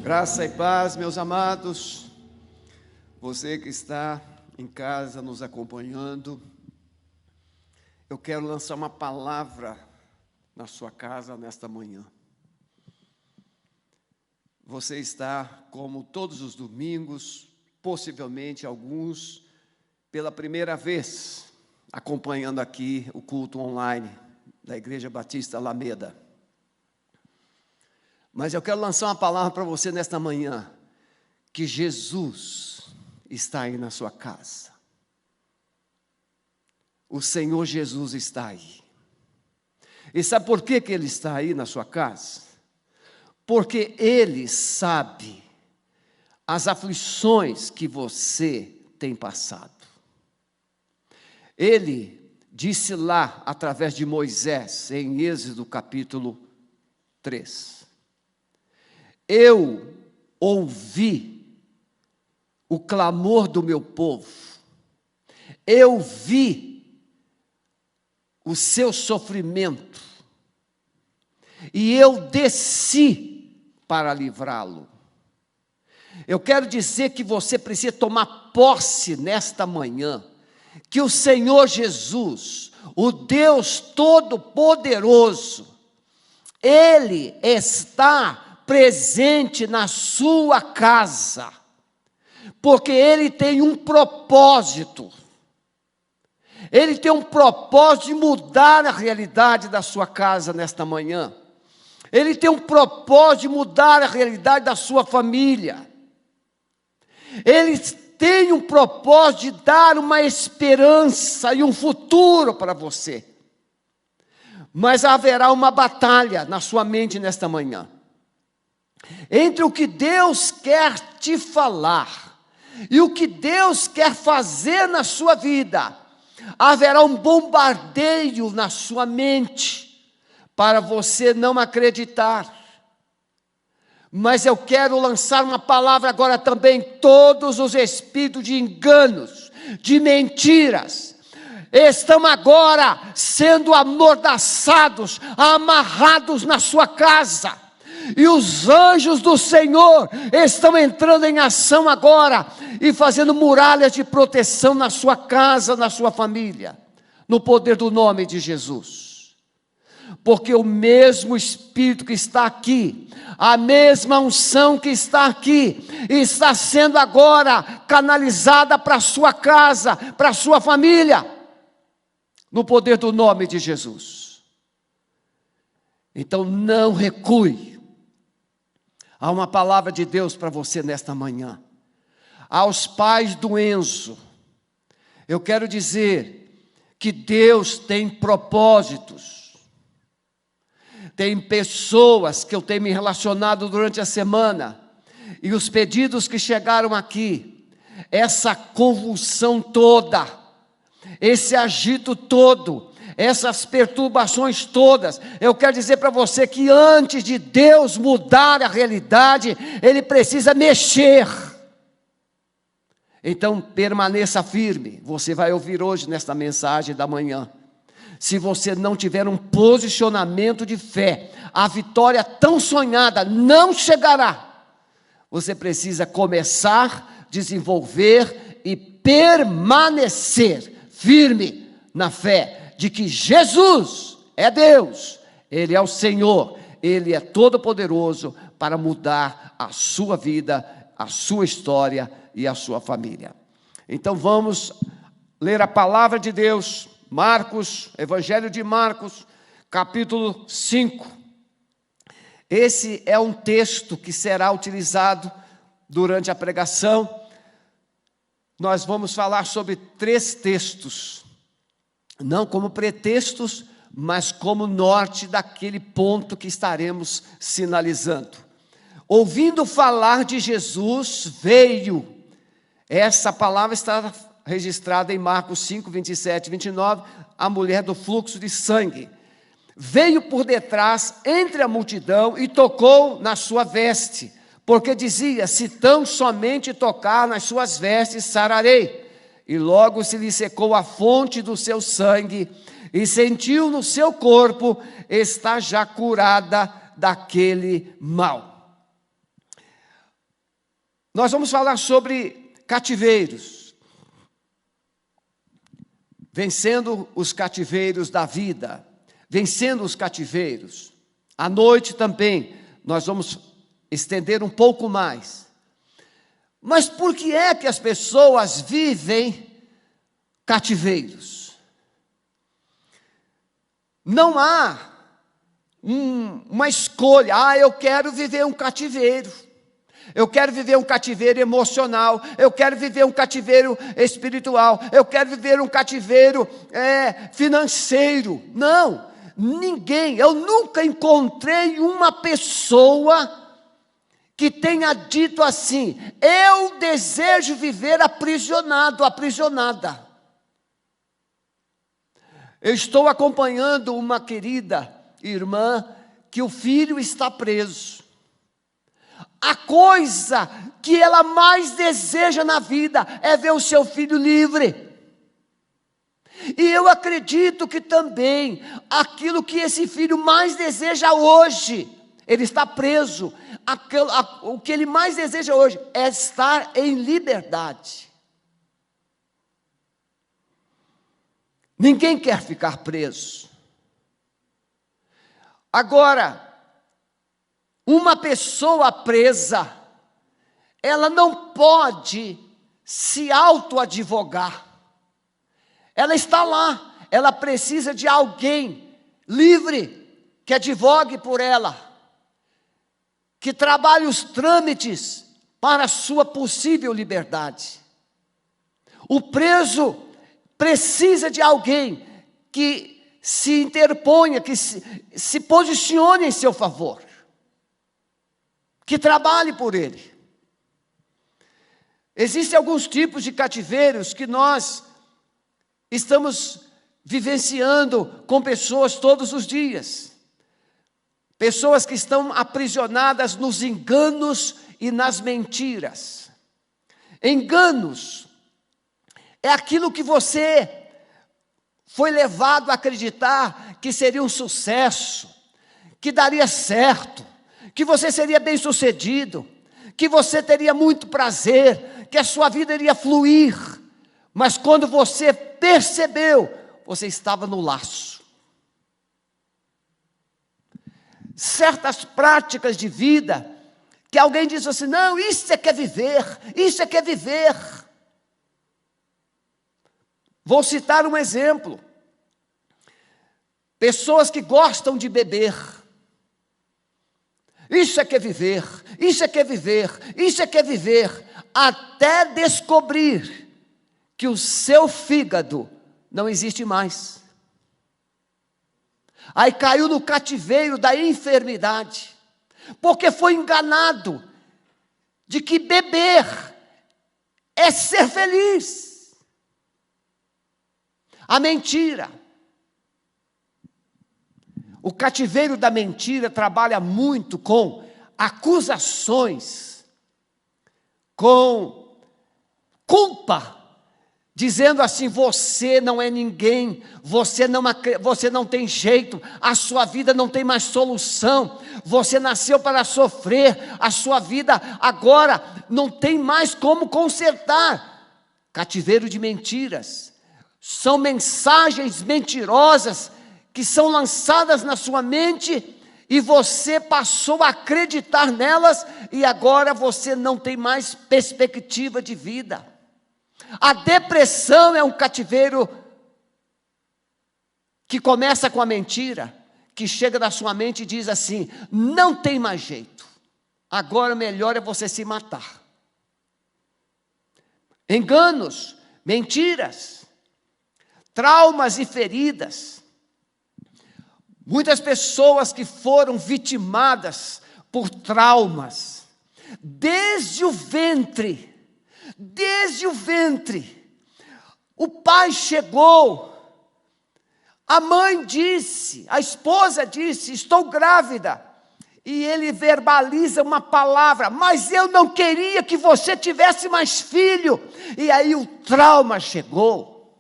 Graça e paz, meus amados, você que está em casa nos acompanhando, eu quero lançar uma palavra na sua casa nesta manhã. Você está, como todos os domingos, possivelmente alguns, pela primeira vez, acompanhando aqui o culto online da Igreja Batista Alameda. Mas eu quero lançar uma palavra para você nesta manhã, que Jesus está aí na sua casa. O Senhor Jesus está aí. E sabe por que Ele está aí na sua casa? Porque Ele sabe as aflições que você tem passado. Ele disse lá, através de Moisés, em Êxodo capítulo 3. Eu ouvi o clamor do meu povo, eu vi o seu sofrimento, e eu desci para livrá-lo. Eu quero dizer que você precisa tomar posse nesta manhã, que o Senhor Jesus, o Deus Todo-Poderoso, Ele está presente na sua casa, porque Ele tem um propósito. Ele tem um propósito de mudar a realidade da sua casa nesta manhã. Ele tem um propósito de mudar a realidade da sua família. Ele tem um propósito de dar uma esperança e um futuro para você. Mas haverá uma batalha na sua mente nesta manhã, entre o que Deus quer te falar e o que Deus quer fazer na sua vida. Haverá um bombardeio na sua mente, para você não acreditar. Mas eu quero lançar uma palavra agora também. Todos os espíritos de enganos, de mentiras, estão agora sendo amordaçados, amarrados na sua casa. E os anjos do Senhor estão entrando em ação agora e fazendo muralhas de proteção na sua casa, na sua família, no poder do nome de Jesus. Porque o mesmo Espírito que está aqui, a mesma unção que está aqui, está sendo agora canalizada para a sua casa, para a sua família, no poder do nome de Jesus. Então não recue. Há uma palavra de Deus para você nesta manhã. Aos pais do Enzo, eu quero dizer que Deus tem propósitos. Tem pessoas que eu tenho me relacionado durante a semana, e os pedidos que chegaram aqui, essa convulsão toda, esse agito todo, essas perturbações todas, eu quero dizer para você que antes de Deus mudar a realidade, Ele precisa mexer. Então permaneça firme. Você vai ouvir hoje nesta mensagem da manhã. Se você não tiver um posicionamento de fé, a vitória tão sonhada não chegará. Você precisa começar, desenvolver e permanecer firme na fé de que Jesus é Deus, Ele é o Senhor, Ele é todo-poderoso para mudar a sua vida, a sua história e a sua família. Então vamos ler a palavra de Deus, Marcos, Evangelho de Marcos, capítulo 5. Esse é um texto que será utilizado durante a pregação. Nós vamos falar sobre 3 textos, não como pretextos, mas como norte daquele ponto que estaremos sinalizando. Ouvindo falar de Jesus, veio. Essa palavra está registrada em Marcos 5, 27 e 29, a mulher do fluxo de sangue. Veio por detrás, entre a multidão, e tocou na sua veste, porque dizia: se tão somente tocar nas suas vestes, sararei. E logo se lhe secou a fonte do seu sangue, e sentiu no seu corpo estar já curada daquele mal. nós vamos falar sobre cativeiros. Vencendo os cativeiros da vida, vencendo os cativeiros. À noite também, nós vamos estender um pouco mais. Mas por que é que as pessoas vivem cativeiros? Não há uma escolha, eu quero viver um cativeiro. Eu quero viver um cativeiro emocional, eu quero viver um cativeiro espiritual, eu quero viver um cativeiro financeiro. Não, ninguém, eu nunca encontrei uma pessoa que tenha dito assim: eu desejo viver aprisionado, aprisionada. Eu estou acompanhando uma querida irmã que o filho está preso. A coisa que ela mais deseja na vida é ver o seu filho livre. E eu acredito que também aquilo que esse filho mais deseja hoje, ele está preso, o que ele mais deseja hoje é estar em liberdade. Ninguém quer ficar preso. Agora, uma pessoa presa, ela não pode se autoadvogar. Ela está lá, ela precisa de alguém livre, que advogue por ela, que trabalhe os trâmites para a sua possível liberdade. O preso precisa de alguém que se interponha, que se posicione em seu favor, que trabalhe por ele. Existem alguns tipos de cativeiros que nós estamos vivenciando com pessoas todos os dias. Pessoas que estão aprisionadas nos enganos e nas mentiras. Enganos é aquilo que você foi levado a acreditar que seria um sucesso, que daria certo, que você seria bem-sucedido, que você teria muito prazer, que a sua vida iria fluir. Mas quando você percebeu, você estava no laço. Certas práticas de vida, que alguém diz assim: não, isso é que é viver, isso é que é viver. Vou citar um exemplo. Pessoas que gostam de beber. Isso é que é viver, isso é que é viver, isso é que é viver, até descobrir que o seu fígado não existe mais. Aí caiu no cativeiro da enfermidade, porque foi enganado de que beber é ser feliz. A mentira. O cativeiro da mentira trabalha muito com acusações, com culpa, dizendo assim: você não é ninguém, você não tem jeito, a sua vida não tem mais solução, você nasceu para sofrer, a sua vida agora não tem mais como consertar. Cativeiro de mentiras, são mensagens mentirosas que são lançadas na sua mente e você passou a acreditar nelas e agora você não tem mais perspectiva de vida. A depressão é um cativeiro que começa com a mentira, que chega na sua mente e diz assim: não tem mais jeito, agora melhor é você se matar. Enganos, mentiras, traumas e feridas. Muitas pessoas que foram vitimadas por traumas, desde o ventre, o pai chegou, a mãe disse, a esposa disse: estou grávida, e ele verbaliza uma palavra: mas eu não queria que você tivesse mais filho, e aí o trauma chegou,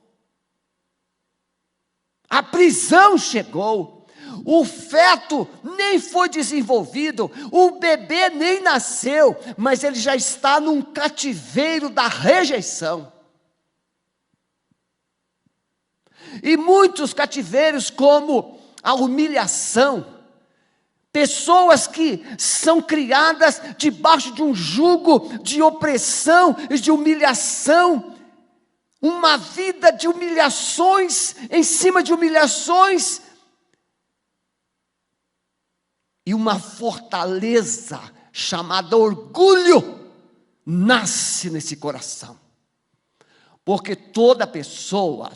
a prisão chegou, O feto nem foi desenvolvido, o bebê nem nasceu, mas ele já está num cativeiro da rejeição. E muitos cativeiros, como a humilhação, pessoas que são criadas debaixo de um jugo de opressão e de humilhação, uma vida de humilhações em cima de humilhações, e uma fortaleza chamada orgulho nasce nesse coração. Porque toda pessoa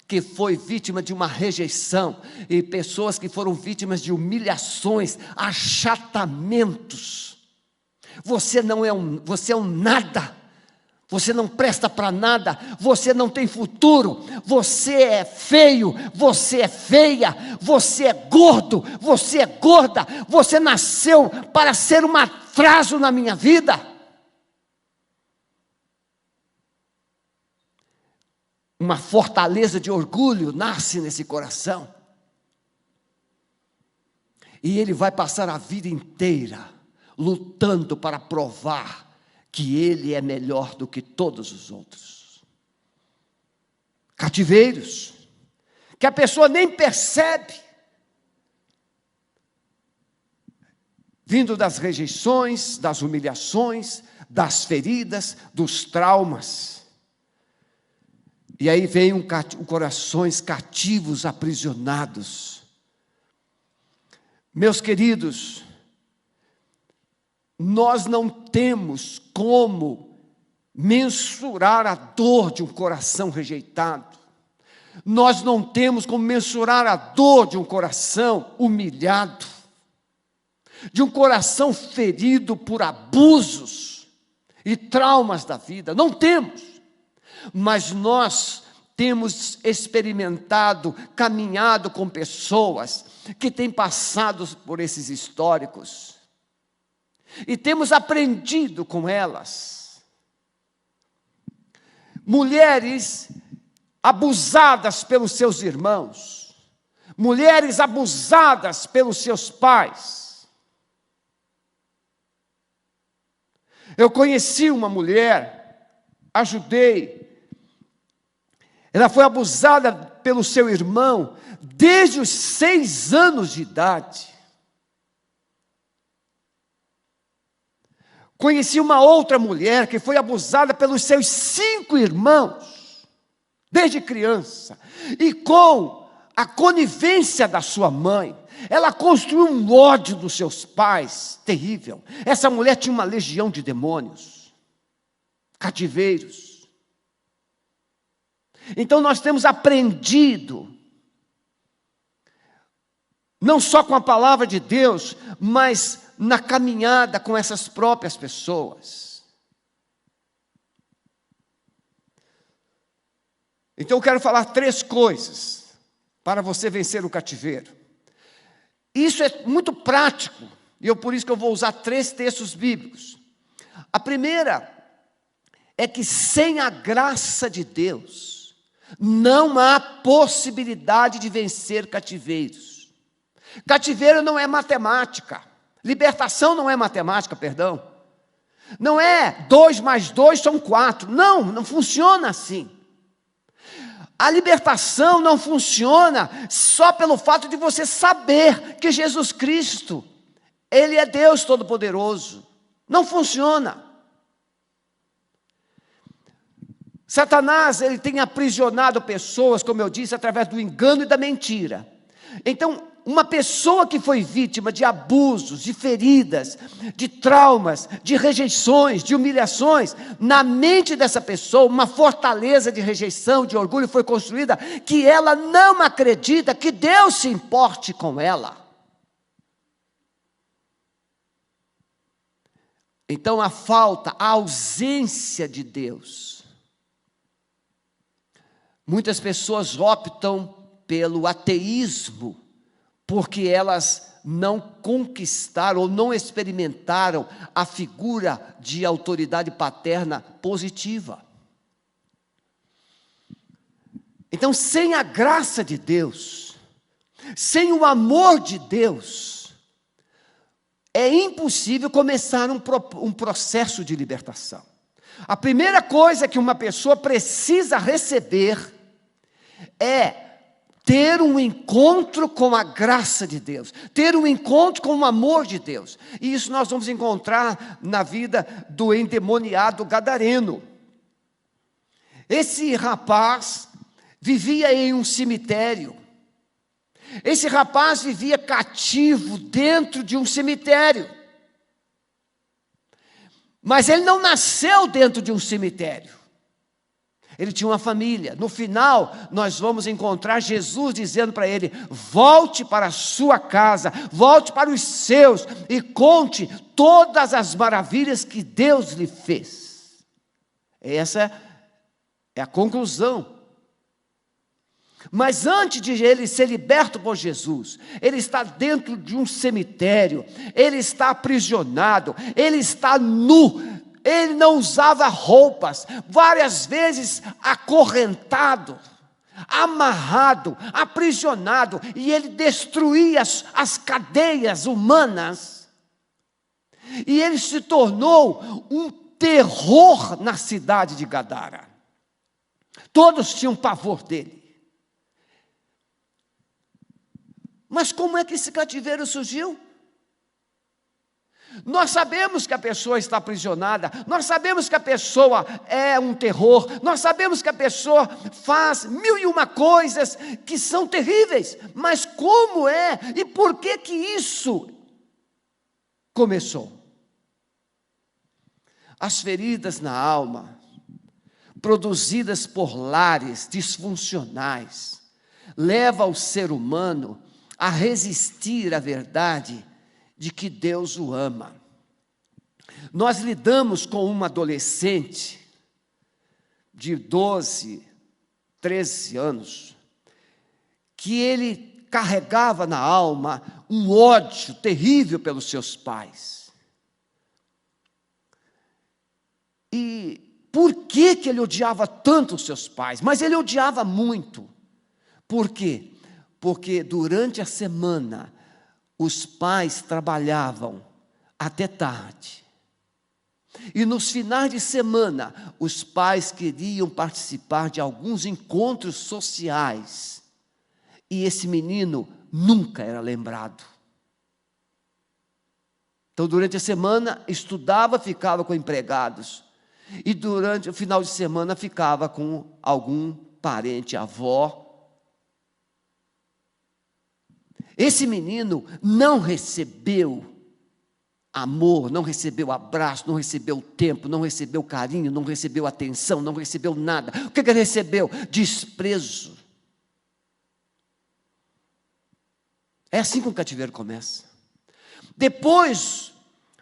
que foi vítima de uma rejeição, e pessoas que foram vítimas de humilhações, achatamentos, você é um nada. Você não presta para nada, você não tem futuro, você é feio, você é feia, você é gordo, você é gorda, você nasceu para ser um atraso na minha vida. Uma fortaleza de orgulho nasce nesse coração. E ele vai passar a vida inteira lutando para provar que ele é melhor do que todos os outros. Cativeiros, que a pessoa nem percebe, vindo das rejeições, das humilhações, das feridas, dos traumas. E aí vem corações cativos, aprisionados. Meus queridos, nós não temos como mensurar a dor de um coração rejeitado. Nós não temos como mensurar a dor de um coração humilhado, de um coração ferido por abusos e traumas da vida. Não temos. Mas nós temos experimentado, caminhado com pessoas que têm passado por esses históricos. E temos aprendido com elas. Mulheres abusadas pelos seus irmãos. Mulheres abusadas pelos seus pais. Eu conheci uma mulher, ajudei. Ela foi abusada pelo seu irmão desde os 6 anos de idade. Conheci uma outra mulher que foi abusada pelos seus 5 irmãos, desde criança. E com a conivência da sua mãe, ela construiu um ódio dos seus pais terrível. Essa mulher tinha uma legião de demônios, cativeiros. Então nós temos aprendido, não só com a palavra de Deus, mas na caminhada com essas próprias pessoas. Então eu quero falar 3 coisas para você vencer o cativeiro. Isso é muito prático, e por isso que eu vou usar 3 textos bíblicos. A primeira é que sem a graça de Deus, não há possibilidade de vencer cativeiros. Cativeiro não é matemática. Libertação não é matemática, perdão. Não é 2 mais 2 são 4. Não funciona assim. A libertação não funciona só pelo fato de você saber que Jesus Cristo, Ele é Deus Todo-Poderoso. Não funciona. Satanás, ele tem aprisionado pessoas, como eu disse, através do engano e da mentira. Então, uma pessoa que foi vítima de abusos, de feridas, de traumas, de rejeições, de humilhações, na mente dessa pessoa, uma fortaleza de rejeição, de orgulho foi construída, que ela não acredita que Deus se importe com ela. Então a ausência de Deus. Muitas pessoas optam pelo ateísmo, porque elas não conquistaram ou não experimentaram a figura de autoridade paterna positiva. Então, sem a graça de Deus, Sem o amor de Deus, é impossível começar um processo de libertação. A primeira coisa que uma pessoa precisa receber é ter um encontro com a graça de Deus, ter um encontro com o amor de Deus. E isso nós vamos encontrar na vida do endemoniado gadareno. Esse rapaz vivia em um cemitério. Esse rapaz vivia cativo dentro de um cemitério. Mas ele não nasceu dentro de um cemitério. Ele tinha uma família. No final, nós vamos encontrar Jesus dizendo para ele: volte para a sua casa, volte para os seus e conte todas as maravilhas que Deus lhe fez. Essa é a conclusão. Mas antes de ele ser liberto por Jesus, ele está dentro de um cemitério, ele está aprisionado, ele está nu. Ele não usava roupas, várias vezes acorrentado, amarrado, aprisionado, e ele destruía as cadeias humanas. E ele se tornou um terror na cidade de Gadara. Todos tinham pavor dele. Mas como é que esse cativeiro surgiu? Nós sabemos que a pessoa está aprisionada, nós sabemos que a pessoa é um terror, nós sabemos que a pessoa faz 1001 coisas que são terríveis, mas como é e por que isso começou? As feridas na alma, produzidas por lares disfuncionais, levam o ser humano a resistir à verdade de que Deus o ama. Nós lidamos com uma adolescente de 12, 13 anos, que ele carregava na alma um ódio terrível pelos seus pais. E por que ele odiava tanto os seus pais? Mas ele odiava muito. Por quê? Porque durante a semana, os pais trabalhavam até tarde. E nos finais de semana, os pais queriam participar de alguns encontros sociais. E esse menino nunca era lembrado. Então, durante a semana, estudava, ficava com empregados. E durante o final de semana, ficava com algum parente, avó. Esse menino não recebeu amor, não recebeu abraço, não recebeu tempo, não recebeu carinho, não recebeu atenção, não recebeu nada. O que ele recebeu? Desprezo. É assim que o cativeiro começa. Depois,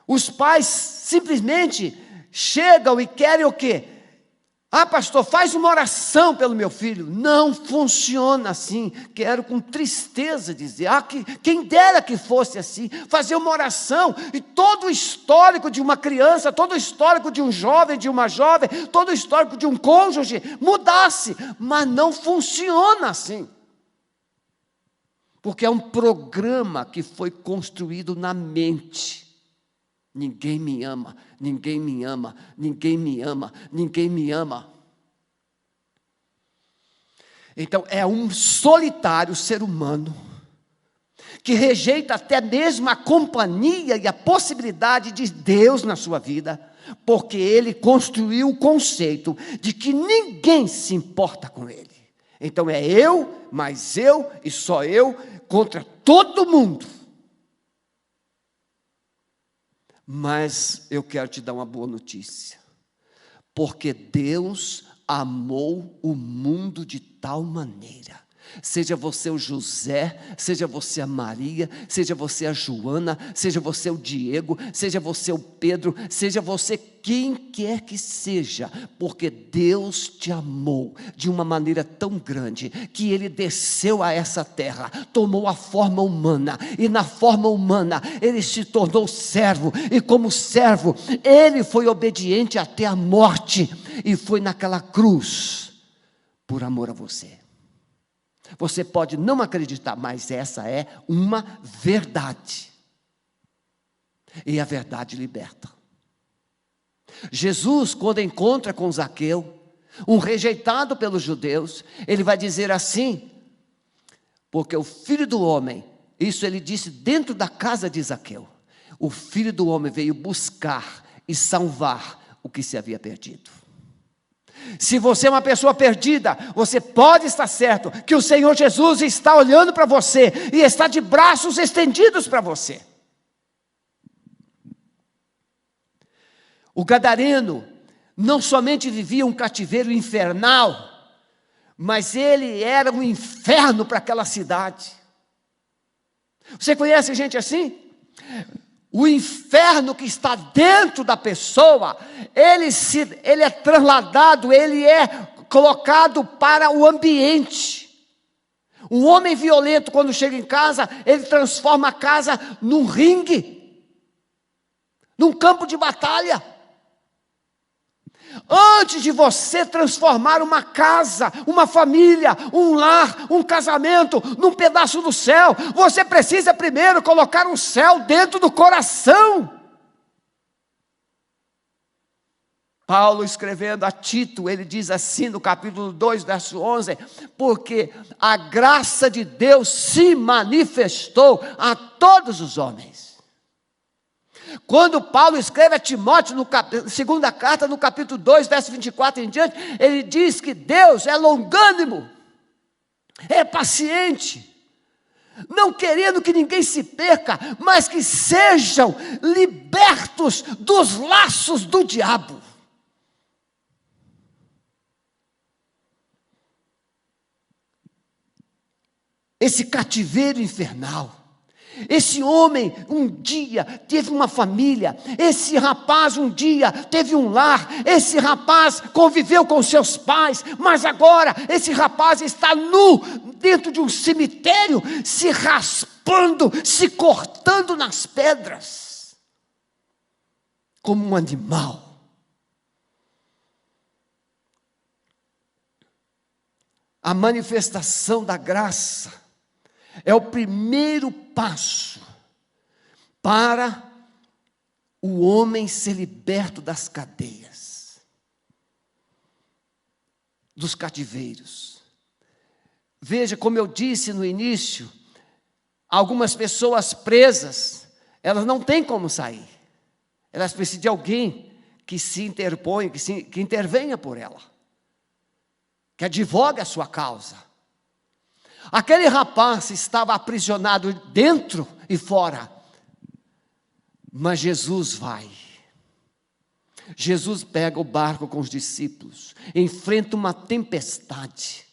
os pais simplesmente chegam e querem o quê? Ah, pastor, faz uma oração pelo meu filho. Não funciona assim. Quero com tristeza dizer, quem dera que fosse assim, fazer uma oração, e todo o histórico de uma criança, todo o histórico de um jovem, de uma jovem, todo o histórico de um cônjuge mudasse, mas não funciona assim. Porque é um programa que foi construído na mente. Ninguém me ama, ninguém me ama, ninguém me ama, ninguém me ama. Então, é um solitário ser humano que rejeita até mesmo a companhia e a possibilidade de Deus na sua vida, porque ele construiu o conceito de que ninguém se importa com ele. Então, é eu, mais eu e só eu contra todo mundo. Mas eu quero te dar uma boa notícia, porque Deus amou o mundo de tal maneira, seja você o José, seja você a Maria, seja você a Joana, seja você o Diego, seja você o Pedro, seja você quem quer que seja, porque Deus te amou de uma maneira tão grande, que Ele desceu a essa terra, tomou a forma humana, e na forma humana Ele se tornou servo, e como servo, Ele foi obediente até a morte, e foi naquela cruz, por amor a você. Você pode não acreditar, mas essa é uma verdade. E a verdade liberta. Jesus, quando encontra com Zaqueu, um rejeitado pelos judeus, ele vai dizer assim: porque o Filho do Homem, isso ele disse dentro da casa de Zaqueu, o Filho do Homem veio buscar e salvar o que se havia perdido. Se você é uma pessoa perdida, você pode estar certo que o Senhor Jesus está olhando para você e está de braços estendidos para você. O gadareno não somente vivia um cativeiro infernal, mas ele era um inferno para aquela cidade. Você conhece gente assim? O inferno que está dentro da pessoa, ele é trasladado, ele é colocado para o ambiente. Um homem violento, quando chega em casa, ele transforma a casa num ringue, num campo de batalha. Antes de você transformar uma casa, uma família, um lar, um casamento, num pedaço do céu, você precisa primeiro colocar um céu dentro do coração. Paulo, escrevendo a Tito, ele diz assim no capítulo 2, verso 11: porque a graça de Deus se manifestou a todos os homens. Quando Paulo escreve a Timóteo, segunda carta, no capítulo 2, verso 24 em diante, ele diz que Deus é longânimo, é paciente, não querendo que ninguém se perca, mas que sejam libertos dos laços do diabo. Esse cativeiro infernal. Esse homem um dia teve uma família, esse rapaz um dia teve um lar, esse rapaz conviveu com seus pais, mas agora esse rapaz está nu dentro de um cemitério, se raspando, se cortando nas pedras, como um animal. A manifestação da graça é o primeiro passo para o homem ser liberto das cadeias, dos cativeiros. Veja, como eu disse no início, algumas pessoas presas, elas não têm como sair. Elas precisam de alguém que se interponha, que intervenha por ela, que advogue a sua causa. Aquele rapaz estava aprisionado dentro e fora, mas Jesus vai. Jesus pega o barco com os discípulos, enfrenta uma tempestade,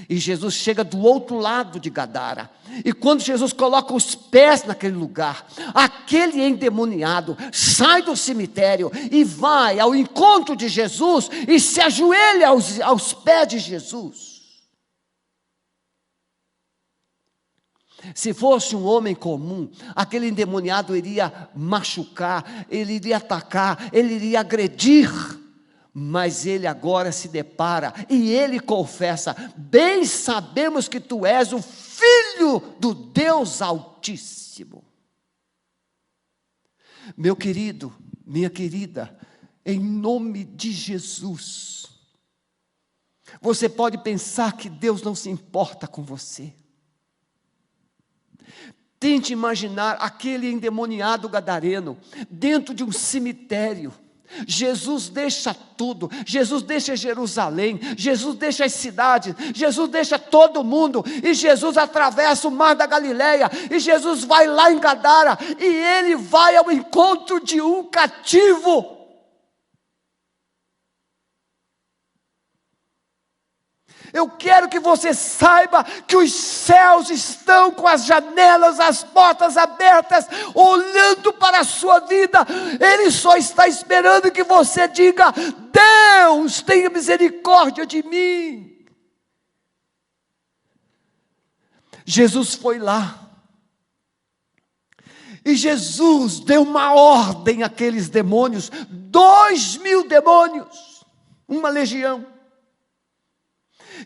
e Jesus chega do outro lado de Gadara, e quando Jesus coloca os pés naquele lugar, aquele endemoniado sai do cemitério e vai ao encontro de Jesus, e se ajoelha aos pés de Jesus. Se fosse um homem comum, aquele endemoniado iria machucar, ele iria atacar, ele iria agredir, mas ele agora se depara e ele confessa: bem sabemos que tu és o Filho do Deus Altíssimo. Meu querido, minha querida, em nome de Jesus, você pode pensar que Deus não se importa com você. Tente imaginar aquele endemoniado gadareno dentro de um cemitério. Jesus deixa tudo, Jesus deixa Jerusalém, Jesus deixa as cidades, Jesus deixa todo mundo, e Jesus atravessa o mar da Galileia, e Jesus vai lá em Gadara, e ele vai ao encontro de um cativo. Eu quero que você saiba que os céus estão com as janelas, as portas abertas, olhando para a sua vida. Ele só está esperando que você diga: Deus, tenha misericórdia de mim. Jesus foi lá, e Jesus deu uma ordem àqueles demônios, 2.000 demônios, uma legião.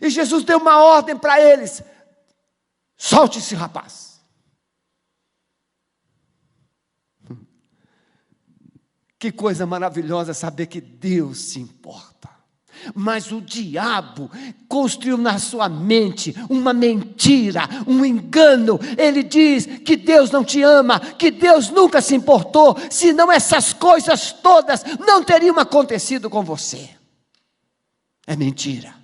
E Jesus deu uma ordem para eles: Solte esse rapaz. Que coisa maravilhosa saber que Deus se importa. Mas o diabo construiu na sua mente uma mentira, um engano. Ele diz que Deus não te ama, que Deus nunca se importou, senão essas coisas todas não teriam acontecido com você. É mentira.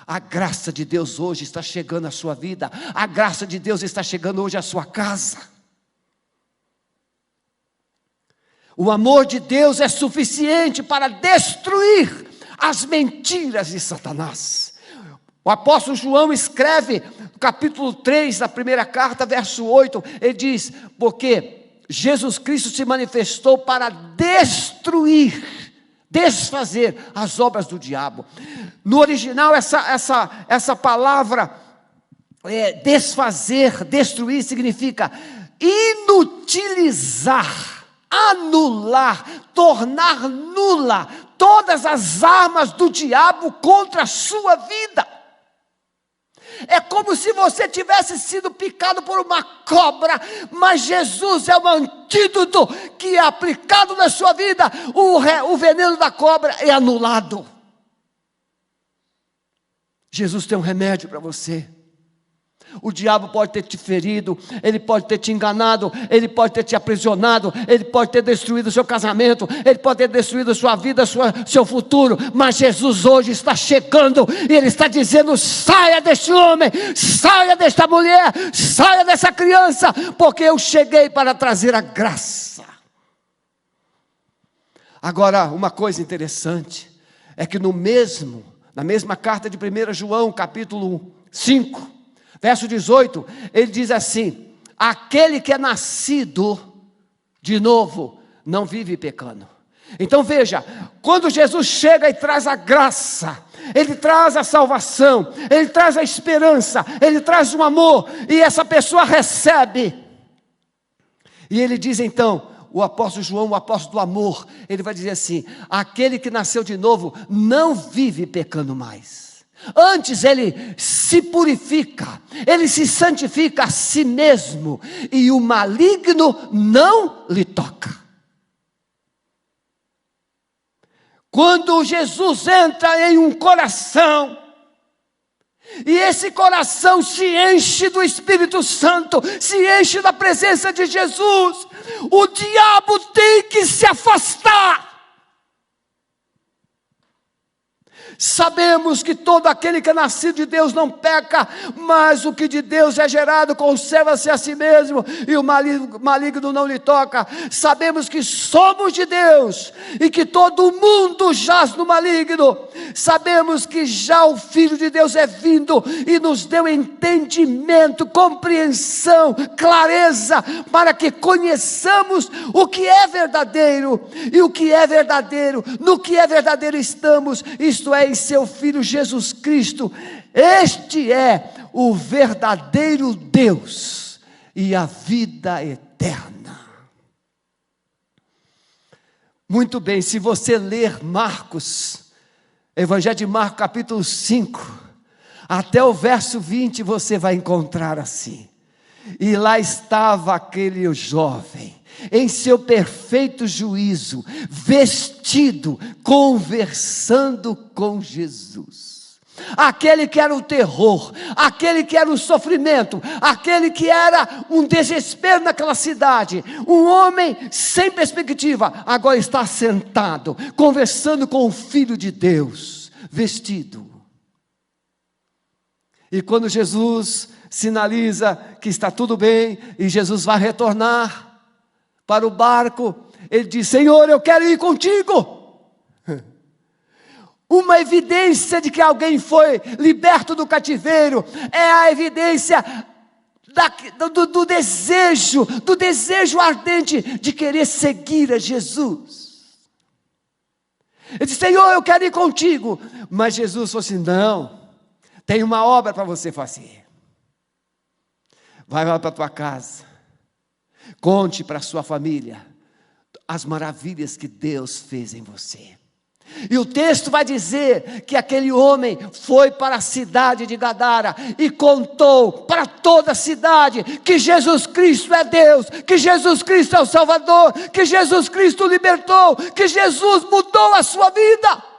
A graça de Deus hoje está chegando à sua vida, a graça de Deus está chegando hoje à sua casa. O amor de Deus é suficiente para destruir as mentiras de Satanás. O apóstolo João escreve, no capítulo 3, da primeira carta, verso 8, ele diz, porque Jesus Cristo se manifestou para destruir, desfazer as obras do diabo. No original, essa palavra, desfazer, destruir, significa inutilizar, anular, tornar nula todas as armas do diabo contra a sua vida. É como se você tivesse sido picado por uma cobra, mas Jesus é o antídoto que é aplicado na sua vida. O veneno da cobra é anulado. Jesus tem um remédio para você. O diabo pode ter te ferido, ele pode ter te enganado, ele pode ter te aprisionado, ele pode ter destruído o seu casamento, ele pode ter destruído a sua vida, seu futuro, mas Jesus hoje está chegando e ele está dizendo: saia deste homem, saia desta mulher, saia dessa criança, porque eu cheguei para trazer a graça. Agora, uma coisa interessante é que na mesma carta de 1 João, capítulo 5, verso 18, ele diz assim: aquele que é nascido de novo, não vive pecando. Então veja, quando Jesus chega e traz a graça, ele traz a salvação, ele traz a esperança, ele traz o amor, e essa pessoa recebe. E ele diz então, o apóstolo João, o apóstolo do amor, ele vai dizer assim: aquele que nasceu de novo, não vive pecando mais. Antes ele se purifica, ele se santifica a si mesmo, e o maligno não lhe toca. Quando Jesus entra em um coração, e esse coração se enche do Espírito Santo, se enche da presença de Jesus, o diabo tem que se afastar. Sabemos que todo aquele que é nascido de Deus não peca, mas o que de Deus é gerado conserva-se a si mesmo, e o maligno não lhe toca. Sabemos que somos de Deus, e que todo mundo jaz no maligno. Sabemos que já o Filho de Deus é vindo, e nos deu entendimento, compreensão, clareza, para que conheçamos o que é verdadeiro, e o que é verdadeiro, no que é verdadeiro estamos, isto é, em seu Filho Jesus Cristo. Este é o verdadeiro Deus e a vida eterna. Muito bem, se você ler Marcos, Evangelho de Marcos capítulo 5, até o verso 20, você vai encontrar assim: e lá estava aquele jovem, em seu perfeito juízo, vestido, conversando com Jesus. Aquele que era o terror, aquele que era o sofrimento, aquele que era um desespero naquela cidade, um homem sem perspectiva, agora está sentado, conversando com o Filho de Deus, vestido. E quando Jesus sinaliza que está tudo bem, e Jesus vai retornar para o barco, ele diz: Senhor, eu quero ir contigo. Uma evidência de que alguém foi liberto do cativeiro, é a evidência do desejo ardente de querer seguir a Jesus. Ele disse: Senhor, eu quero ir contigo. Mas Jesus falou assim: não, tem uma obra para você fazer. Vai lá para a tua casa, conte para a sua família as maravilhas que Deus fez em você. E o texto vai dizer que aquele homem foi para a cidade de Gadara e contou para toda a cidade que Jesus Cristo é Deus, que Jesus Cristo é o Salvador, que Jesus Cristo o libertou, que Jesus mudou a sua vida.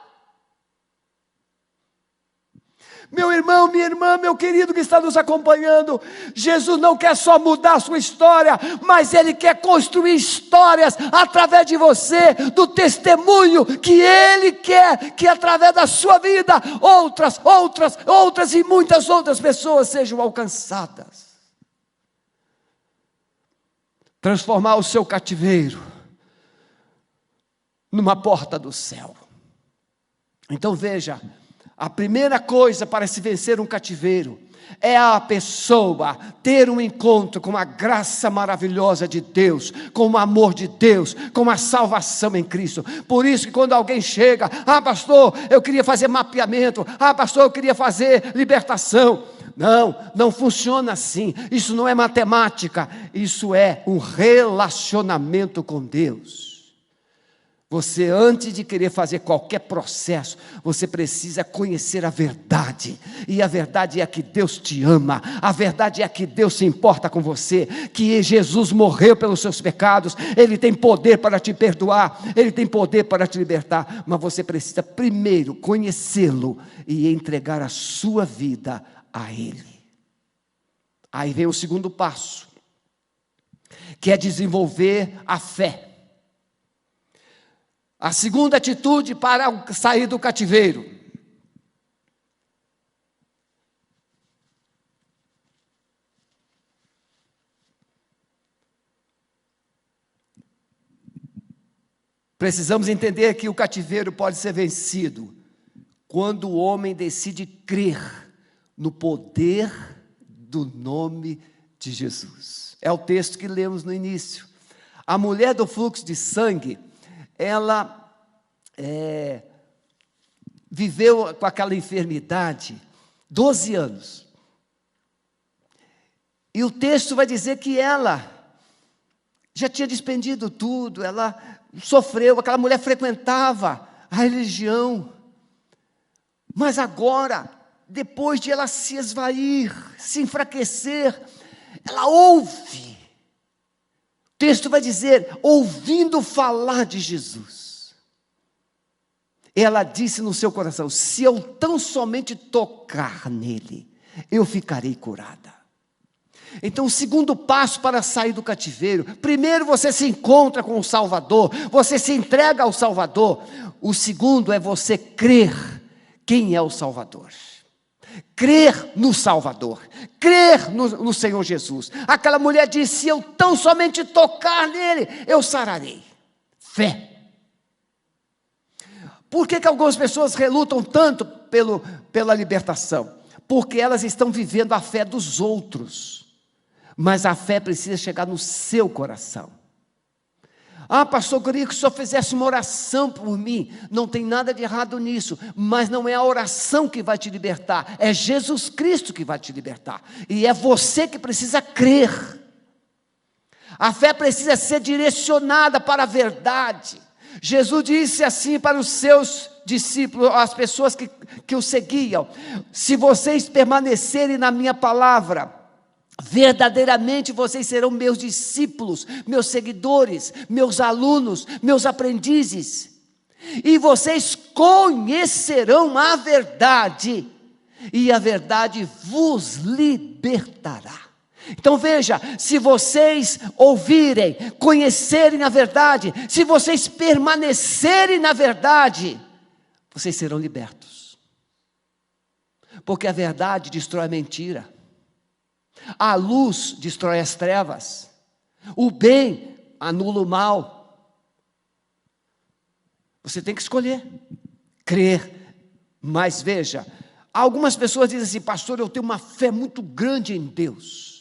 Meu irmão, minha irmã, meu querido que está nos acompanhando, Jesus não quer só mudar a sua história, mas Ele quer construir histórias através de você, do testemunho que Ele quer que através da sua vida, outras e muitas outras pessoas sejam alcançadas. Transformar o seu cativeiro numa porta do céu. Então veja, a primeira coisa para se vencer um cativeiro é a pessoa ter um encontro com a graça maravilhosa de Deus, com o amor de Deus, com a salvação em Cristo. Por isso que quando alguém chega, pastor, eu queria fazer mapeamento, pastor, eu queria fazer libertação. Não funciona assim. Isso não é matemática, isso é um relacionamento com Deus. Você, antes de querer fazer qualquer processo, você precisa conhecer a verdade. E a verdade é que Deus te ama. A verdade é que Deus se importa com você. Que Jesus morreu pelos seus pecados. Ele tem poder para te perdoar. Ele tem poder para te libertar. Mas você precisa primeiro conhecê-lo e entregar a sua vida a Ele. Aí vem o segundo passo, que é desenvolver a fé. A segunda atitude para sair do cativeiro. Precisamos entender que o cativeiro pode ser vencido quando o homem decide crer no poder do nome de Jesus. É o texto que lemos no início. A mulher do fluxo de sangue, ela viveu com aquela enfermidade 12 anos. E o texto vai dizer que ela já tinha despendido tudo, ela sofreu, aquela mulher frequentava a religião. Mas agora, depois de ela se esvair, se enfraquecer, ela ouve. O texto vai dizer, ouvindo falar de Jesus. Ela disse no seu coração, se eu tão somente tocar nele, eu ficarei curada. Então o segundo passo para sair do cativeiro, primeiro você se encontra com o Salvador, você se entrega ao Salvador. O segundo é você crer quem é o Salvador. Crer no Salvador, crer no Senhor Jesus. Aquela mulher disse, se eu tão somente tocar nele, eu sararei. Fé. Por que algumas pessoas relutam tanto pela libertação? Porque elas estão vivendo a fé dos outros, mas a fé precisa chegar no seu coração. Pastor, eu queria que o senhor fizesse uma oração por mim. Não tem nada de errado nisso, mas não é a oração que vai te libertar, é Jesus Cristo que vai te libertar, e é você que precisa crer. A fé precisa ser direcionada para a verdade. Jesus disse assim para os seus discípulos, as pessoas que o seguiam, se vocês permanecerem na minha palavra, verdadeiramente vocês serão meus discípulos, meus seguidores, meus alunos, meus aprendizes, e vocês conhecerão a verdade, e a verdade vos libertará. Então veja, se vocês ouvirem, conhecerem a verdade, se vocês permanecerem na verdade, vocês serão libertos. Porque a verdade destrói a mentira. A luz destrói as trevas. O bem anula o mal. Você tem que escolher, crer. Mas veja, algumas pessoas dizem assim, pastor, eu tenho uma fé muito grande em Deus.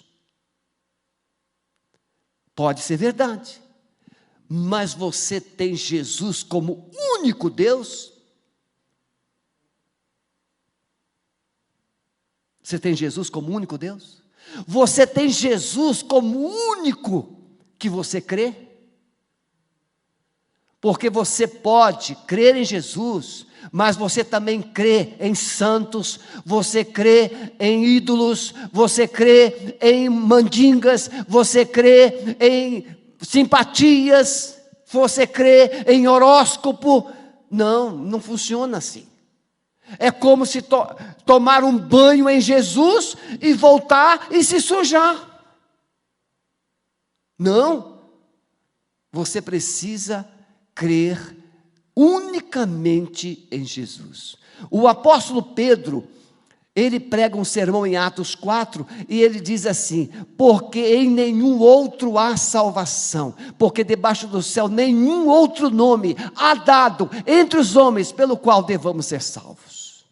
Pode ser verdade, mas você tem Jesus como único Deus? Você tem Jesus como único Deus? Você tem Jesus como único que você crê? Porque você pode crer em Jesus, mas você também crê em santos, você crê em ídolos, você crê em mandingas, você crê em simpatias, você crê em horóscopo. Não, não funciona assim. É como se tomar um banho em Jesus e voltar e se sujar. Não, você precisa crer unicamente em Jesus. O apóstolo Pedro, ele prega um sermão em Atos 4, e ele diz assim: porque em nenhum outro há salvação, porque debaixo do céu nenhum outro nome há dado entre os homens, pelo qual devamos ser salvos.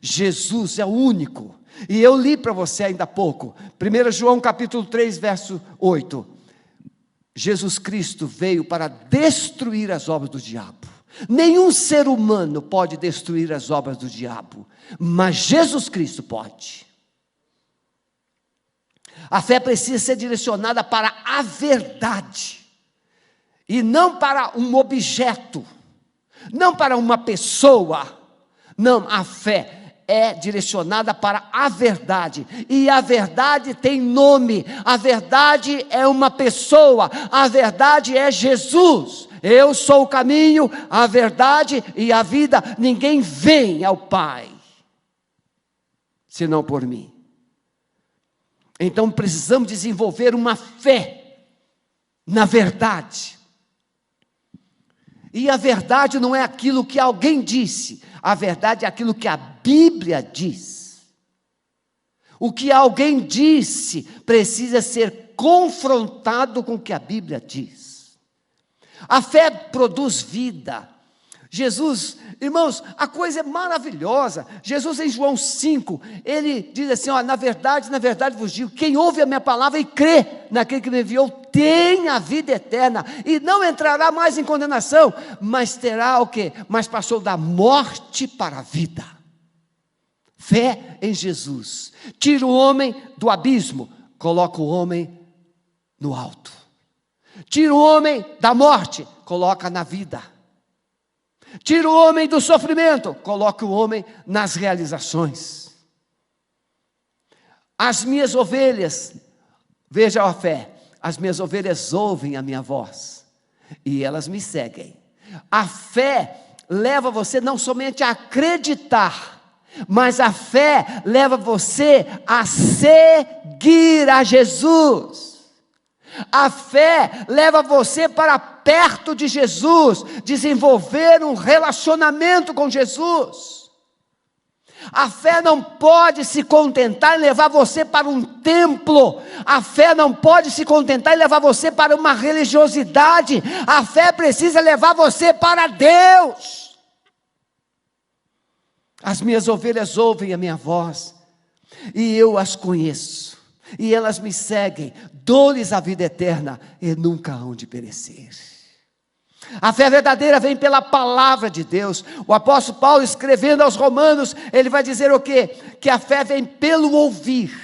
Jesus é o único, e eu li para você ainda há pouco, 1 João capítulo 3, verso 8, Jesus Cristo veio para destruir as obras do diabo. Nenhum ser humano pode destruir as obras do diabo, mas Jesus Cristo pode. A fé precisa ser direcionada para a verdade, e não para um objeto, não para uma pessoa. Não, a fé é direcionada para a verdade, e a verdade tem nome, a verdade é uma pessoa, a verdade é Jesus. Eu sou o caminho, a verdade e a vida, ninguém vem ao Pai, senão por mim. Então precisamos desenvolver uma fé na verdade, e a verdade não é aquilo que alguém disse, a verdade é aquilo que a Bíblia diz. O que alguém disse precisa ser confrontado com o que a Bíblia diz. A fé produz vida. Jesus, irmãos, a coisa é maravilhosa. Jesus em João 5, ele diz assim, na verdade vos digo, quem ouve a minha palavra e crê naquele que me enviou, tem a vida eterna, e não entrará mais em condenação, mas terá o quê? Mas passou da morte para a vida. Fé em Jesus tira o homem do abismo, coloca o homem no alto. Tira o homem da morte, coloca na vida. Tira o homem do sofrimento, coloca o homem nas realizações. As minhas ovelhas, veja a fé, as minhas ovelhas ouvem a minha voz, e elas me seguem. A fé leva você não somente a acreditar, mas a fé leva você a seguir a Jesus. A fé leva você para perto de Jesus, desenvolver um relacionamento com Jesus. A fé não pode se contentar em levar você para um templo, a fé não pode se contentar em levar você para uma religiosidade, a fé precisa levar você para Deus. As minhas ovelhas ouvem a minha voz, e eu as conheço, e elas me seguem, dou-lhes a vida eterna, e nunca hão de perecer. A fé verdadeira vem pela palavra de Deus. O apóstolo Paulo, escrevendo aos Romanos, ele vai dizer o quê? Que a fé vem pelo ouvir,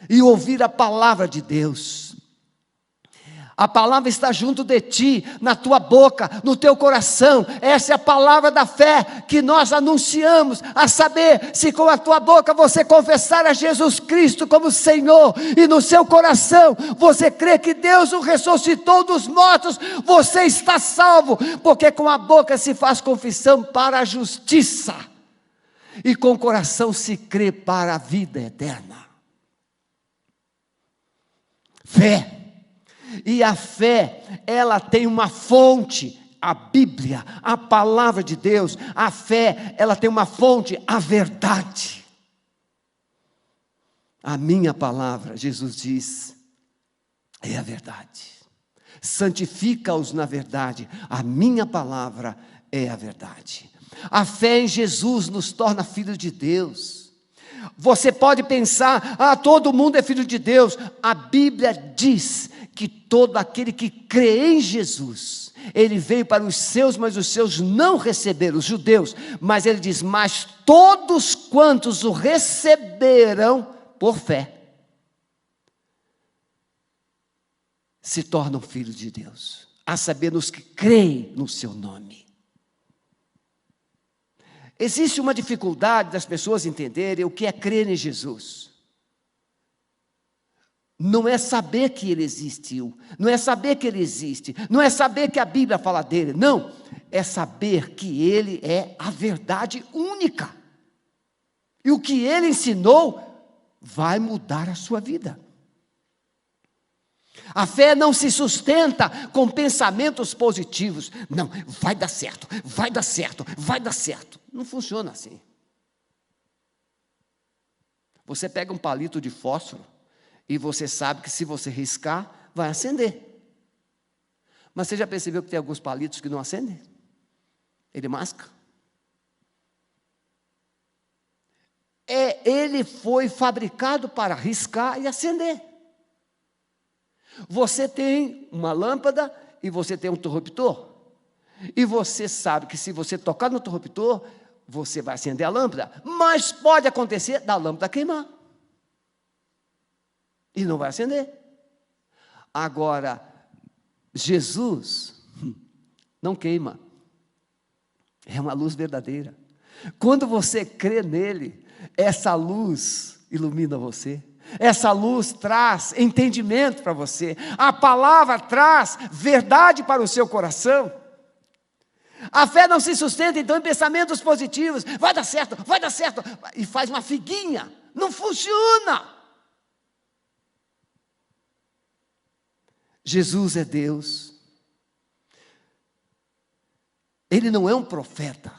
e ouvir a palavra de Deus. A palavra está junto de ti, na tua boca, no teu coração. Essa é a palavra da fé que nós anunciamos, a saber, se com a tua boca você confessar a Jesus Cristo como Senhor, e no seu coração você crê que Deus o ressuscitou dos mortos, você está salvo, porque com a boca se faz confissão para a justiça, e com o coração se crê para a vida eterna. Fé. E a fé, ela tem uma fonte, a Bíblia, a palavra de Deus. A fé, ela tem uma fonte, a verdade. A minha palavra, Jesus diz, é a verdade. Santifica-os na verdade, a minha palavra é a verdade. A fé em Jesus nos torna filhos de Deus. Você pode pensar, todo mundo é filho de Deus. A Bíblia diz que todo aquele que crê em Jesus, ele veio para os seus, mas os seus não receberam, os judeus. Mas ele diz, mas todos quantos o receberam por fé, se tornam filhos de Deus. a saber, nos que creem no seu nome. Existe uma dificuldade das pessoas entenderem o que é crer em Jesus. Não é saber que ele existiu, não é saber que ele existe, não é saber que a Bíblia fala dele, não, é saber que ele é a verdade única. E o que ele ensinou vai mudar a sua vida. A fé não se sustenta com pensamentos positivos. Não, vai dar certo, vai dar certo, vai dar certo. Não funciona assim. Você pega um palito de fósforo e você sabe que se você riscar, vai acender. Mas você já percebeu que tem alguns palitos que não acendem? Ele masca. Ele foi fabricado para riscar e acender. Você tem uma lâmpada e você tem um interruptor. E você sabe que se você tocar no interruptor, você vai acender a lâmpada. Mas pode acontecer da lâmpada queimar. E não vai acender. Agora, Jesus não queima. É uma luz verdadeira. Quando você crê nele, essa luz ilumina você. Essa luz traz entendimento para você. A palavra traz verdade para o seu coração. A fé não se sustenta, então, em pensamentos positivos. Vai dar certo, e faz uma figuinha. Não funciona. Jesus é Deus. Ele não é um profeta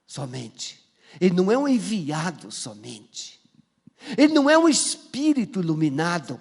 somente. Ele não é um enviado somente. Ele não é um espírito iluminado.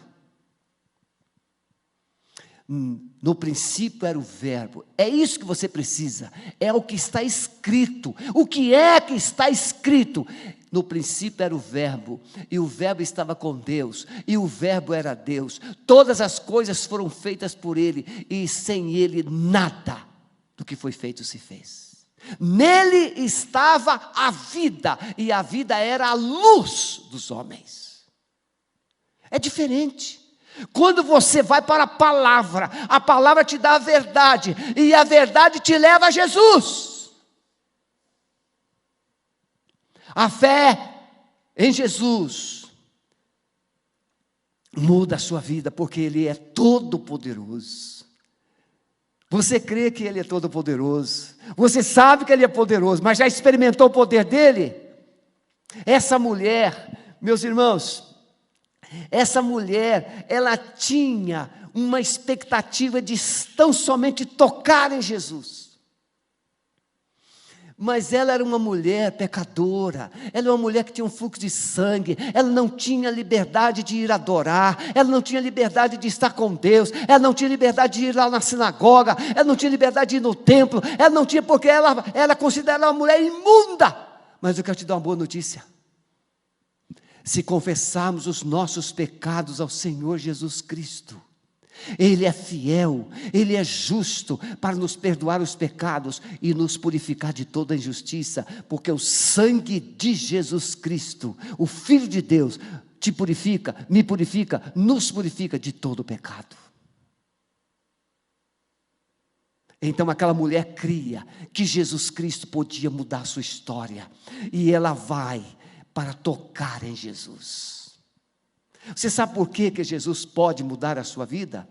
No princípio era o verbo. É isso que você precisa. É o que está escrito. O que é que está escrito? No princípio era o verbo, e o verbo estava com Deus, e o verbo era Deus. Todas as coisas foram feitas por ele, e sem ele nada do que foi feito se fez. Nele estava a vida, e a vida era a luz dos homens. É diferente. Quando você vai para a palavra te dá a verdade, e a verdade te leva a Jesus. A fé em Jesus muda a sua vida, porque Ele é todo-poderoso. Você crê que Ele é todo-poderoso, você sabe que Ele é poderoso, mas já experimentou o poder dEle? Essa mulher, meus irmãos, essa mulher, ela tinha uma expectativa de tão somente tocar em Jesus. Mas ela era uma mulher pecadora, ela era uma mulher que tinha um fluxo de sangue, ela não tinha liberdade de ir adorar, ela não tinha liberdade de estar com Deus, ela não tinha liberdade de ir lá na sinagoga, ela não tinha liberdade de ir no templo, ela não tinha, porque ela era considerada uma mulher imunda. Mas eu quero te dar uma boa notícia: se confessarmos os nossos pecados ao Senhor Jesus Cristo, Ele é fiel, Ele é justo para nos perdoar os pecados e nos purificar de toda injustiça, porque o sangue de Jesus Cristo, o Filho de Deus, te purifica, me purifica, nos purifica de todo pecado. Então aquela mulher cria que Jesus Cristo podia mudar a sua história, e ela vai para tocar em Jesus. Você sabe por que Jesus pode mudar a sua vida?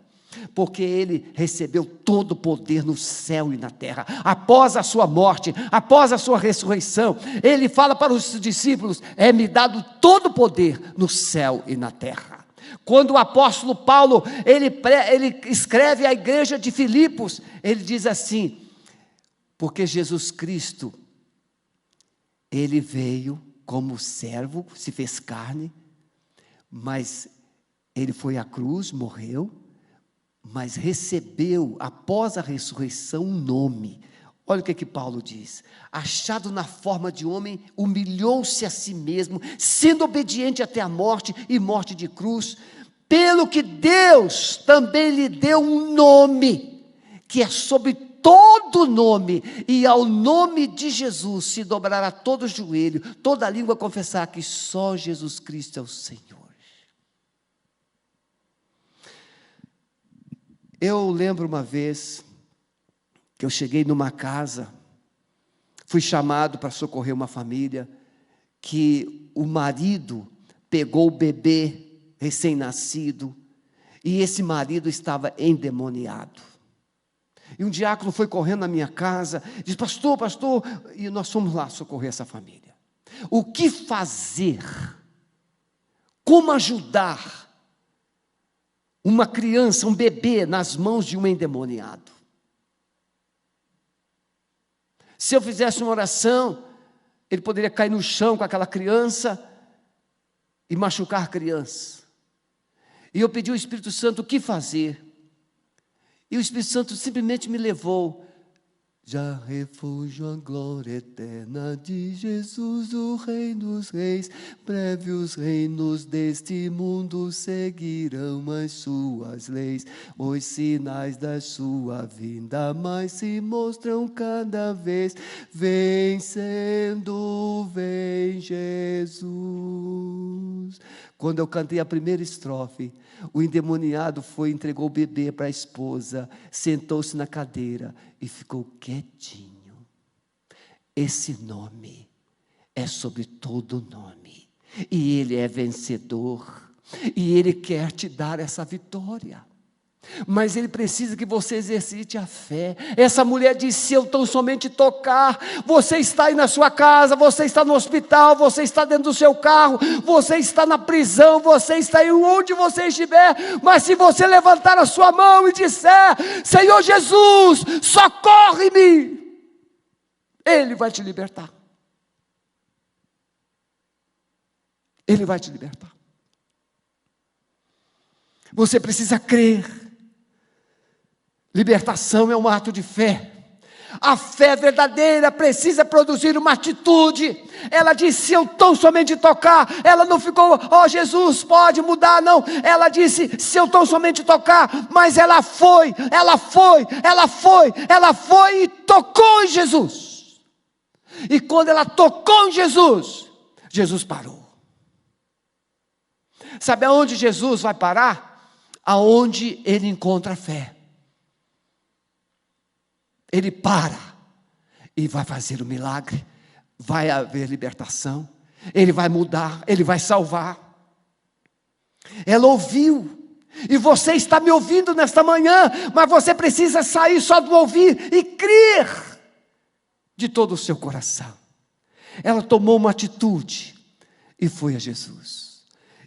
Porque Ele recebeu todo o poder no céu e na terra. Após a sua morte, após a sua ressurreição, Ele fala para os discípulos: é-me dado todo o poder no céu e na terra. Quando o apóstolo Paulo, ele escreve à igreja de Filipos, ele diz assim: porque Jesus Cristo, Ele veio como servo, se fez carne, mas Ele foi à cruz, morreu, mas recebeu, após a ressurreição, um nome. Olha o que Paulo diz: achado na forma de homem, humilhou-se a si mesmo, sendo obediente até a morte, e morte de cruz, pelo que Deus também lhe deu um nome, que é sobre todo nome, e ao nome de Jesus se dobrará todo o joelho, toda a língua confessar que só Jesus Cristo é o Senhor. Eu lembro uma vez que eu cheguei numa casa, fui chamado para socorrer uma família, que o marido pegou o bebê recém-nascido, e esse marido estava endemoniado. E um diácono foi correndo na minha casa, disse: pastor, e nós fomos lá socorrer essa família. O que fazer? Como ajudar uma criança, um bebê, nas mãos de um endemoniado? Se eu fizesse uma oração, ele poderia cair no chão com aquela criança e machucar a criança. E eu pedi ao Espírito Santo o que fazer. E o Espírito Santo simplesmente me levou. Já refúgio a glória eterna de Jesus, o Rei dos Reis. Breve os reinos deste mundo seguirão as suas leis. Os sinais da sua vinda mais se mostram cada vez. Vencendo, vem Jesus. Quando eu cantei a primeira estrofe, o endemoniado entregou o bebê para a esposa, sentou-se na cadeira e ficou quietinho. Esse nome é sobre todo nome, e ele é vencedor, e ele quer te dar essa vitória. Mas ele precisa que você exercite a fé. Essa mulher disse: se eu tão somente tocar. Você está aí na sua casa, você está no hospital, você está dentro do seu carro, você está na prisão, você está aí onde você estiver, mas se você levantar a sua mão e disser: Senhor Jesus, socorre-me, Ele vai te libertar. Ele vai te libertar. Você precisa crer. Libertação é um ato de fé. A fé verdadeira precisa produzir uma atitude. Ela disse: se eu tão somente tocar. Ela não ficou: oh Jesus, pode mudar, não. Ela disse: se eu tão somente tocar. Mas ela foi e tocou em Jesus. E quando ela tocou em Jesus, Jesus parou. Sabe aonde Jesus vai parar? Aonde ele encontra fé. Ele para e vai fazer o milagre, vai haver libertação, ele vai mudar, ele vai salvar. Ela ouviu, e você está me ouvindo nesta manhã, mas você precisa sair só do ouvir e crer de todo o seu coração. Ela tomou uma atitude e foi a Jesus.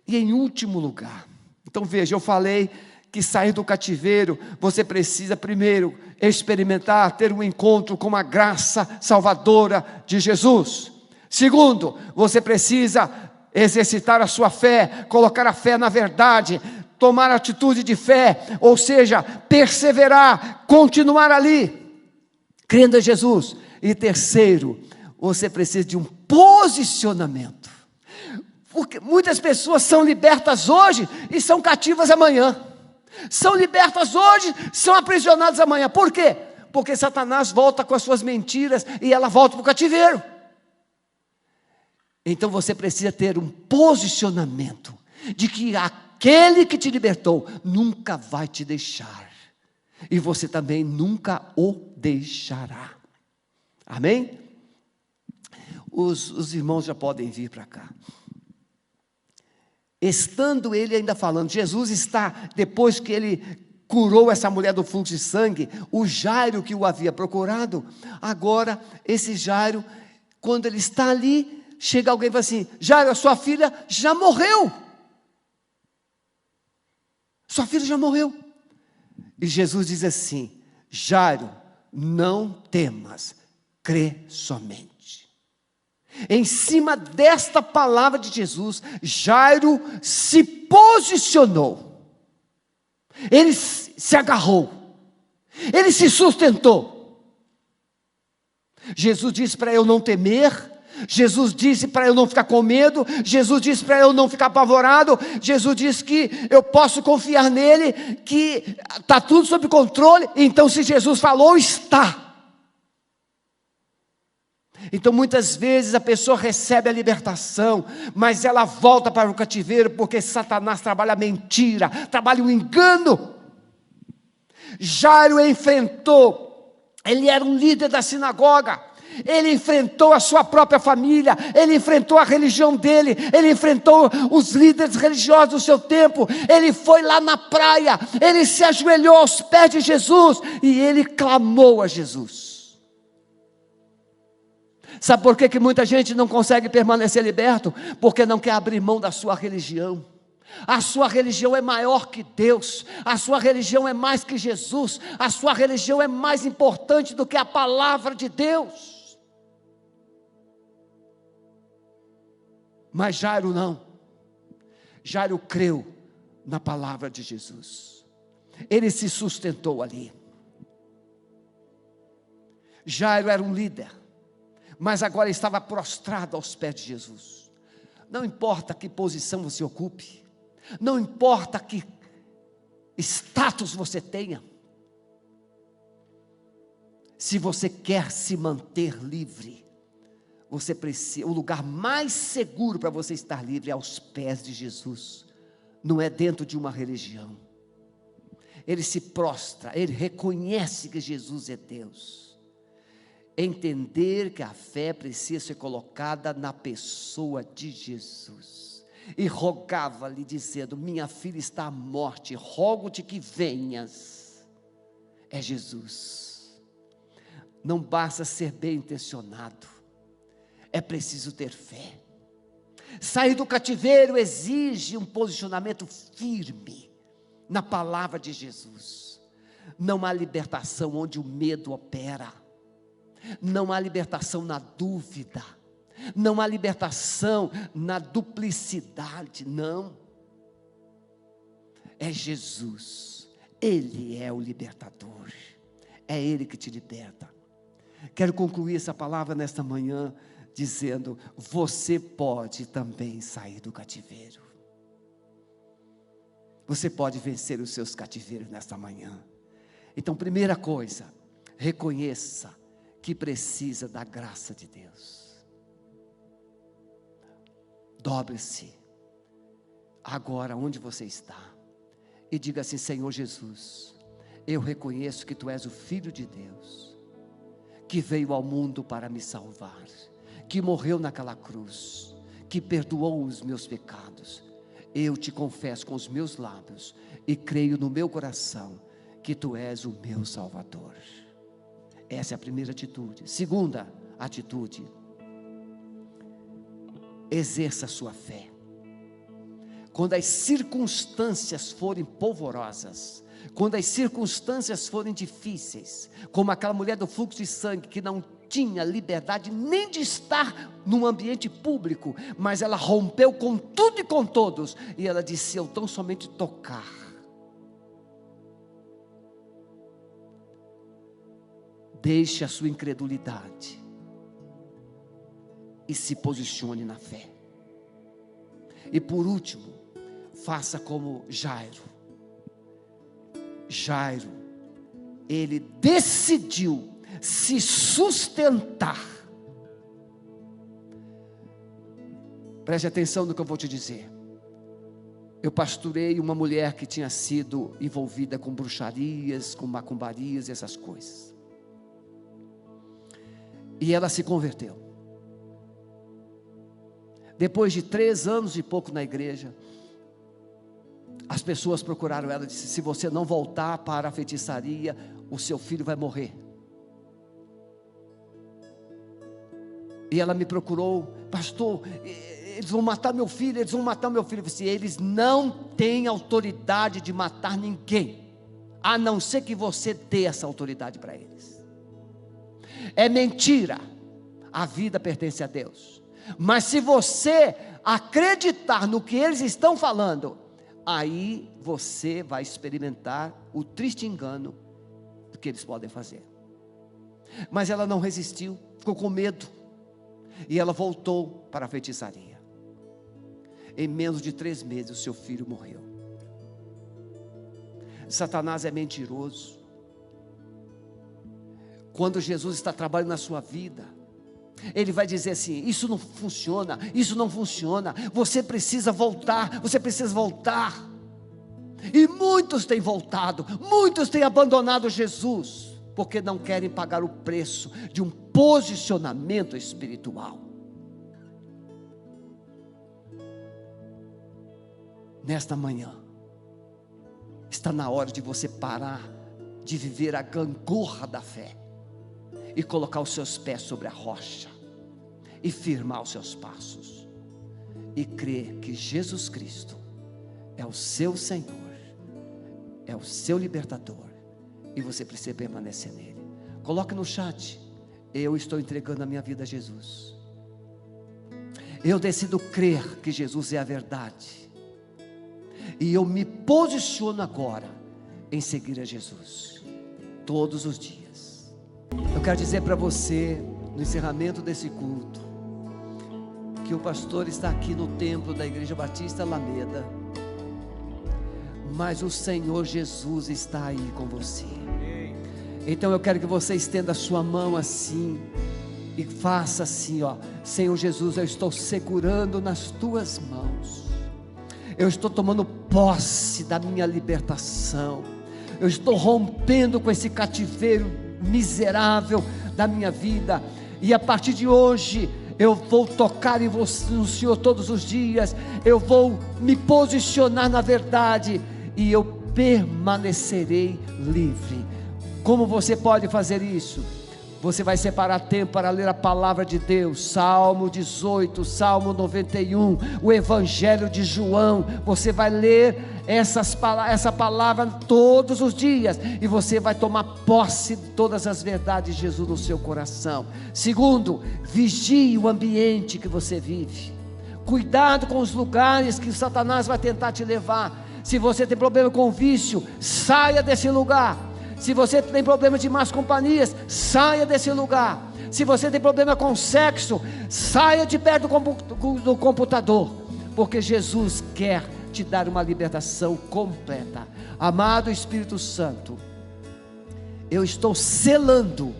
E em último lugar, então veja, eu falei que sair do cativeiro, você precisa primeiro experimentar, ter um encontro com a graça salvadora de Jesus. Segundo, você precisa exercitar a sua fé, colocar a fé na verdade, tomar atitude de fé, ou seja, perseverar, continuar ali, crendo em Jesus. E terceiro, você precisa de um posicionamento, porque muitas pessoas são libertas hoje e são cativas amanhã. São libertas hoje, são aprisionadas amanhã. Por quê? Porque Satanás volta com as suas mentiras e ela volta para o cativeiro. Então você precisa ter um posicionamento de que aquele que te libertou nunca vai te deixar, e você também nunca o deixará. Amém? Os irmãos já podem vir para cá. Estando ele ainda falando, Jesus está, depois que ele curou essa mulher do fluxo de sangue, o Jairo que o havia procurado, agora esse Jairo, quando ele está ali, chega alguém e fala assim: Jairo, a sua filha já morreu. Sua filha já morreu. E Jesus diz assim: Jairo, não temas, crê somente. Em cima desta palavra de Jesus, Jairo se posicionou, ele se agarrou, ele se sustentou. Jesus disse para eu não temer, Jesus disse para eu não ficar com medo, Jesus disse para eu não ficar apavorado, Jesus disse que eu posso confiar nele, que está tudo sob controle. Então se Jesus falou, está. Então muitas vezes a pessoa recebe a libertação, mas ela volta para o cativeiro, porque Satanás trabalha a mentira, trabalha o engano. Jairo enfrentou Ele era um líder da sinagoga. Ele enfrentou a sua própria família, ele enfrentou a religião dele, ele enfrentou os líderes religiosos do seu tempo. Ele foi lá na praia, ele se ajoelhou aos pés de Jesus e ele clamou a Jesus. Sabe por que muita gente não consegue permanecer liberto? Porque não quer abrir mão da sua religião. A sua religião é maior que Deus, a sua religião é mais que Jesus, a sua religião é mais importante do que a palavra de Deus. Mas Jairo não. Jairo creu na palavra de Jesus. Ele se sustentou ali. Jairo era um líder, mas agora estava prostrado aos pés de Jesus. Não importa que posição você ocupe, não importa que status você tenha, se você quer se manter livre, você precisa, o lugar mais seguro para você estar livre é aos pés de Jesus, não é dentro de uma religião. Ele se prostra, ele reconhece que Jesus é Deus. Entender que a fé precisa ser colocada na pessoa de Jesus. E rogava-lhe dizendo: minha filha está à morte, rogo-te que venhas. É Jesus. Não basta ser bem intencionado. É preciso ter fé. Sair do cativeiro exige um posicionamento firme na palavra de Jesus. Não há libertação onde o medo opera. Não há libertação na dúvida. Não há libertação na duplicidade, não. É Jesus. Ele é o libertador. É Ele que te liberta. Quero concluir essa palavra nesta manhã dizendo: você pode também sair do cativeiro. Você pode vencer os seus cativeiros nesta manhã. Então, primeira coisa, reconheça que precisa da graça de Deus. Dobre-se agora onde você está e diga assim: Senhor Jesus, eu reconheço que Tu és o Filho de Deus, que veio ao mundo para me salvar, que morreu naquela cruz, que perdoou os meus pecados. Eu te confesso com os meus lábios e creio no meu coração que Tu és o meu Salvador. Essa é a primeira atitude. Segunda atitude: exerça a sua fé. Quando as circunstâncias forem polvorosas, quando as circunstâncias forem difíceis, como aquela mulher do fluxo de sangue que não tinha liberdade nem de estar num ambiente público, mas ela rompeu com tudo e com todos, e ela disse: eu tão somente tocar. Deixe a sua incredulidade e se posicione na fé. E por último, faça como Jairo. Jairo, ele decidiu se sustentar. Preste atenção no que eu vou te dizer. Eu pastorei uma mulher que tinha sido envolvida com bruxarias, com macumbarias e essas coisas. E ela se converteu. Depois de 3 anos e pouco na igreja, as pessoas procuraram ela e disseram: se você não voltar para a feitiçaria, o seu filho vai morrer. E ela me procurou: pastor, eles vão matar meu filho, eles vão matar meu filho. Eu disse: eles não têm autoridade de matar ninguém, a não ser que você dê essa autoridade para eles. É mentira, a vida pertence a Deus. Mas se você acreditar no que eles estão falando, aí você vai experimentar o triste engano do que eles podem fazer. Mas ela não resistiu, ficou com medo, e ela voltou para a feitiçaria. Em menos de 3 meses o seu filho morreu. Satanás é mentiroso. Quando Jesus está trabalhando na sua vida, ele vai dizer assim: isso não funciona, isso não funciona, você precisa voltar, você precisa voltar. E muitos têm voltado, muitos têm abandonado Jesus, porque não querem pagar o preço de um posicionamento espiritual. Nesta manhã, está na hora de você parar de viver a gangorra da fé e colocar os seus pés sobre a rocha e firmar os seus passos e crer que Jesus Cristo é o seu Senhor, é o seu libertador, e você precisa permanecer nele. Coloque no chat: eu estou entregando a minha vida a Jesus, eu decido crer que Jesus é a verdade, e eu me posiciono agora em seguir a Jesus todos os dias. Eu quero dizer para você, no encerramento desse culto, que o pastor está aqui no templo da Igreja Batista Alameda, mas o Senhor Jesus está aí com você. Então eu quero que você estenda a sua mão assim e faça assim, ó: Senhor Jesus, eu estou segurando nas tuas mãos, eu estou tomando posse da minha libertação, eu estou rompendo com esse cativeiro miserável da minha vida, e a partir de hoje eu vou tocar em você, no Senhor, todos os dias. Eu vou me posicionar na verdade, e eu permanecerei livre. Como você pode fazer isso? Você vai separar tempo para ler a palavra de Deus, Salmo 18, Salmo 91, o Evangelho de João. Você vai ler essa palavra todos os dias, e você vai tomar posse de todas as verdades de Jesus no seu coração. Segundo, vigie o ambiente que você vive. Cuidado com os lugares que Satanás vai tentar te levar. Se você tem problema com vício, saia desse lugar. Se você tem problema de más companhias, saia desse lugar. Se você tem problema com sexo, saia de perto do computador, porque Jesus quer te dar uma libertação completa. Amado Espírito Santo, eu estou selando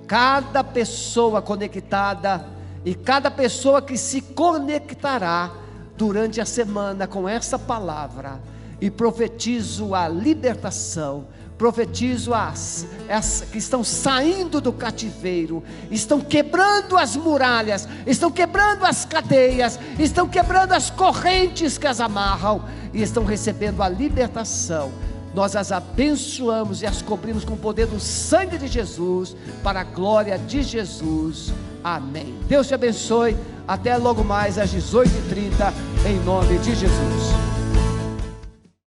cada pessoa conectada e cada pessoa que se conectará durante a semana com essa palavra, e profetizo a libertação. Profetizo as que estão saindo do cativeiro, estão quebrando as muralhas, estão quebrando as cadeias, estão quebrando as correntes que as amarram, e estão recebendo a libertação. Nós as abençoamos e as cobrimos com o poder do sangue de Jesus, para a glória de Jesus. Amém. Deus te abençoe. Até logo mais às 18h30, em nome de Jesus.